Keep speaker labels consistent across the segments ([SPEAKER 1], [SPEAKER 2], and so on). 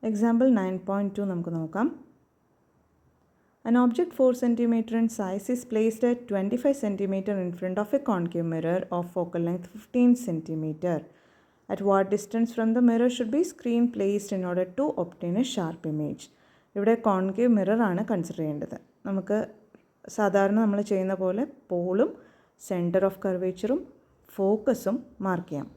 [SPEAKER 1] Example 9.2 നമുക്ക് നോക്കാം. An object 4 cm in size is placed at 25 cm in front of a concave mirror of focal length 15 cm. At what distance from the mirror should be screen placed in order to obtain a sharp image? ഇവിടെ concave mirror ആണ് consider ചെയ്യേണ്ടത്. നമുക്ക് സാധാരണ നമ്മൾ ചെയ്യുന്ന പോലെ പോളും centre of കർവേച്ചറും ഫോക്കസും mark ചെയ്യാം.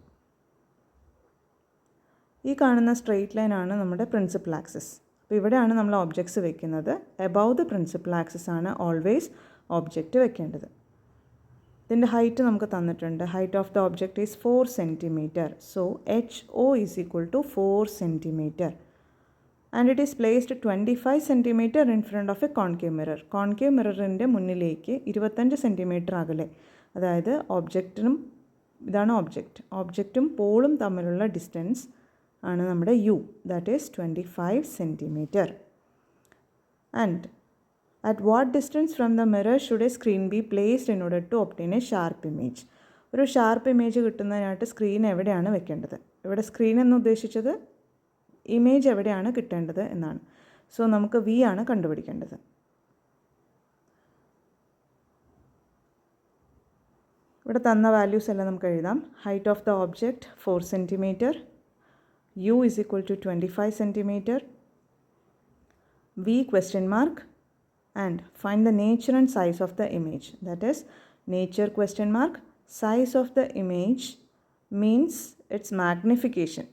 [SPEAKER 1] ഈ കാണുന്ന സ്ട്രെയിറ്റ് ലൈനാണ് നമ്മുടെ പ്രിൻസിപ്പൽ ആക്സിസ്. അപ്പോൾ ഇവിടെയാണ് നമ്മൾ ഒബ്ജക്ട്സ് വെക്കുന്നത്. എബവ് ദ പ്രിൻസിപ്പൽ ആക്സിസ് ആണ് ഓൾവേസ് ഒബ്ജക്റ്റ് വെക്കേണ്ടത്. ഇതിൻ്റെ ഹൈറ്റ് നമുക്ക് തന്നിട്ടുണ്ട്. Height of the object is 4 cm. So HO is equal to 4 cm. And it is placed 25 cm in front of a concave mirror. Concave മിററിൻ്റെ മുന്നിലേക്ക് 25 cm അകലെ, അതായത് ഒബ്ജക്റ്റിനും ഇതാണ് ഒബ്ജക്റ്റും പോളും തമ്മിലുള്ള ഡിസ്റ്റൻസ് ആണ് നമ്മുടെ U, that is 25 cm. And at what distance from the mirror should a screen be placed in order to obtain a sharp image. ഒരു sharp image കിട്ടുന്നതിനായിട്ട് സ്ക്രീൻ എവിടെയാണ് വെക്കേണ്ടത്? ഇവിടെ സ്ക്രീൻ എന്ന് ഉദ്ദേശിച്ചത് ഇമേജ് എവിടെയാണ് കിട്ടേണ്ടത് എന്നാണ്. സോ നമുക്ക് V ആണ് കണ്ടുപിടിക്കേണ്ടത്. ഇവിടെ തന്ന വാല്യൂസ് എല്ലാം നമുക്ക് എഴുതാം. Height of the object 4 cm, U is equal to 25 cm, V question mark, and find the nature and size of the image. That is nature question mark, size of the image means its magnification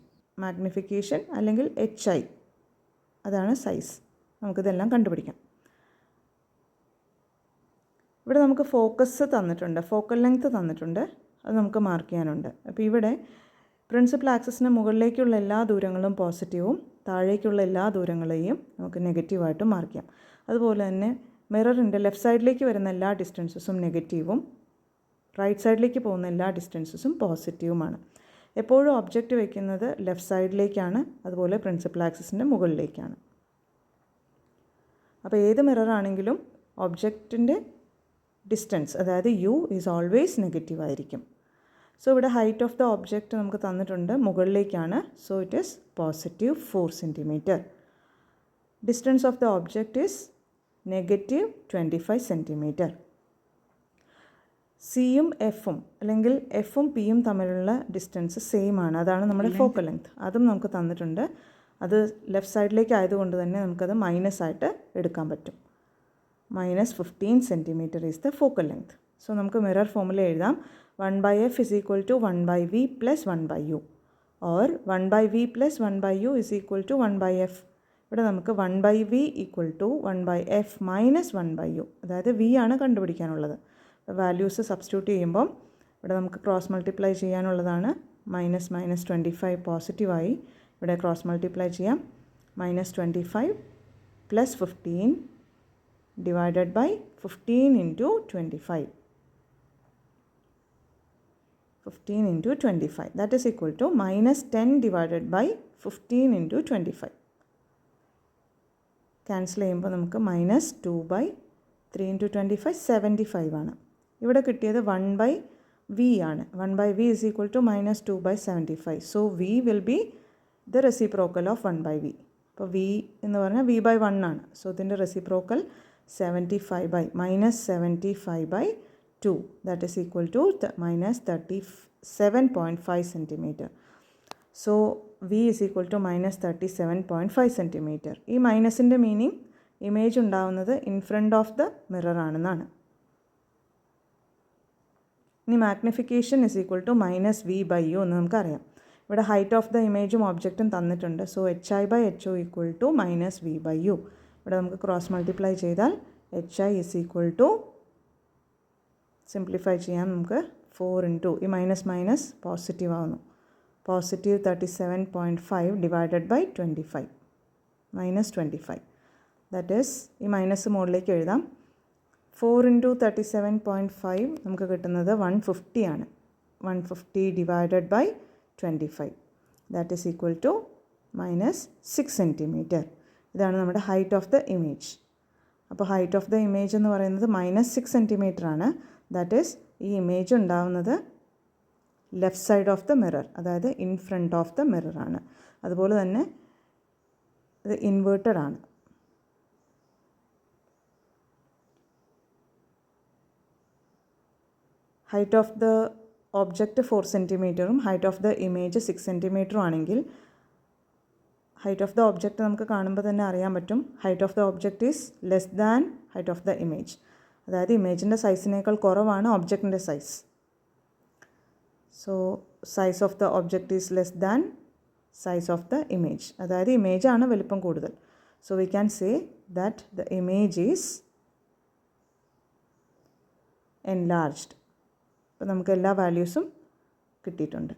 [SPEAKER 1] അല്ലെങ്കിൽ HI, അതാണ് size. നമുക്കിതെല്ലാം കണ്ടുപിടിക്കാം. ഇവിടെ നമുക്ക് focus തന്നിട്ടുണ്ട്, focal length തന്നിട്ടുണ്ട്, അത് നമുക്ക് മാർക്ക് ചെയ്യാനുണ്ട്. അപ്പോൾ ഇവിടെ പ്രിൻസിപ്പൽ ആക്സിസിന് മുകളിലേക്കുള്ള എല്ലാ ദൂരങ്ങളും പോസിറ്റീവും താഴേക്കുള്ള എല്ലാ ദൂരങ്ങളെയും നമുക്ക് നെഗറ്റീവായിട്ട് മാർക്ക് ചെയ്യാം. അതുപോലെ തന്നെ മിററിൻ്റെ ലെഫ്റ്റ് സൈഡിലേക്ക് വരുന്ന എല്ലാ ഡിസ്റ്റൻസസും നെഗറ്റീവും റൈറ്റ് സൈഡിലേക്ക് പോകുന്ന എല്ലാ ഡിസ്റ്റൻസസും പോസിറ്റീവുമാണ്. എപ്പോഴും ഒബ്ജക്റ്റ് വയ്ക്കുന്നത് ലെഫ്റ്റ് സൈഡിലേക്കാണ്, അതുപോലെ പ്രിൻസിപ്പൽ ആക്സിസിൻ്റെ മുകളിലേക്കാണ്. അപ്പോൾ ഏത് മിററാണെങ്കിലും ഒബ്ജക്റ്റിൻ്റെ ഡിസ്റ്റൻസ്, അതായത് U ഈസ് ഓൾവേസ് നെഗറ്റീവ് ആയിരിക്കും. സോ ഇവിടെ ഹൈറ്റ് ഓഫ് ദ ഒബ്ജക്റ്റ് നമുക്ക് തന്നിട്ടുണ്ട്, മുകളിലേക്കാണ്. So it is positive 4 cm. Distance of the object is negative 25 cm. സിയും എഫും അല്ലെങ്കിൽ എഫും പിയും തമ്മിലുള്ള ഡിസ്റ്റൻസ് സെയിം ആണ്, അതാണ് നമ്മുടെ ഫോക്കൽ ലെങ്ത്. അതും നമുക്ക് തന്നിട്ടുണ്ട്. അത് ലെഫ്റ്റ് സൈഡിലേക്ക് ആയതുകൊണ്ട് തന്നെ നമുക്കത് മൈനസ് ആയിട്ട് എടുക്കാൻ പറ്റും. -15 cm is the focal length. So നമുക്ക് മിറർ ഫോമുല എഴുതാം. 1/f is equal to 1/v plus 1/u, or 1/v plus 1/u is equal to 1/f. ഇവിടെ നമുക്ക് 1/v equal to 1/f minus 1/u, അതായത് v ആണ് കണ്ടുപിടിക്കാനുള്ളത്. Values substitute ചെയ്യുമ്പം ഇവിടെ നമുക്ക് cross multiply ചെയ്യാനുള്ളതാണ്. -25 പോസിറ്റീവായി ഇവിടെ ക്രോസ് മൾട്ടിപ്ലൈ ചെയ്യാം. -25 plus 15 divided by 15 into 25. 15 into 25, that is equal to -10 divided by 15 into 25. Cancel ചെയ്യുമ്പോൾ നമുക്ക് -2/3 into 25 75 ആണ്. ഇവിടെ കിട്ടിയത് 1/v ആണ്. 1/v is equal to -2/75. So v will be the reciprocal of 1/v. അപ്പോൾ v എന്ന് പറഞ്ഞാൽ v/1 ആണ്. സോ ഇതിൻ്റെ reciprocal -75/2, that is equal to -37.5 cm. So v is equal to -37.5 cm. ഈ മൈനസിൻ്റെ മീനിങ് ഇമേജ് ഉണ്ടാവുന്നത് in front of the mirror ആണെന്നാണ്. ഇനി magnification is equal to -v/u എന്ന് നമുക്കറിയാം. ഇവിടെ ഹൈറ്റ് ഓഫ് ദ ഇമേജും ഒബ്ജക്റ്റും തന്നിട്ടുണ്ട്. So HI/HO equal to -v/u. ഇവിടെ നമുക്ക് ക്രോസ് മൾട്ടിപ്ലൈ ചെയ്താൽ HI is equal to, simplify ചെയ്യാം നമുക്ക്, 4 into ഈ മൈനസ് പോസിറ്റീവ് ആവുന്നു. Positive 37.5 divided by 25 -25, that is ഈ മൈനസ് മുകളിലേക്ക് എഴുതാം. 4 into 37.5 നമുക്ക് കിട്ടുന്നത് 150 ആണ്. 150 divided by 25, that is equal to -6 cm. ഇതാണ് നമ്മുടെ ഹൈറ്റ് ഓഫ് ദ ഇമേജ്. അപ്പോൾ ഹൈറ്റ് ഓഫ് ദ ഇമേജ് എന്ന് പറയുന്നത് -6 cm ആണ്. ദാറ്റ് ഈസ് ഈ ഇമേജ് ഉണ്ടാവുന്നത് left side of the mirror, അതായത് in front of the mirror ആണ്. അതുപോലെ തന്നെ ഇത് ഇൻവേർട്ടഡ് ആണ്. ഹൈറ്റ് ഓഫ് ദ ഒബ്ജക്റ്റ് 4 സെൻറ്റിമീറ്ററും ഹൈറ്റ് ഓഫ് ദ ഇമേജ് 6 സെൻറ്റിമീറ്ററും ആണെങ്കിൽ ഹൈറ്റ് ഓഫ് ദ ഒബ്ജക്റ്റ് നമുക്ക് കാണുമ്പോൾ തന്നെ അറിയാൻ പറ്റും height of the object is less than height of the image. അതായത് ഇമേജിൻ്റെ സൈസിനേക്കാൾ കുറവാണ് ഒബ്ജക്റ്റിൻ്റെ size. So size of the object is less than size of the image. അതായത് ഇമേജാണ് വലിപ്പം കൂടുതൽ. So we can say that the image is enlarged. അപ്പോൾ നമുക്ക് എല്ലാ വാല്യൂസും കിട്ടിയിട്ടുണ്ട്.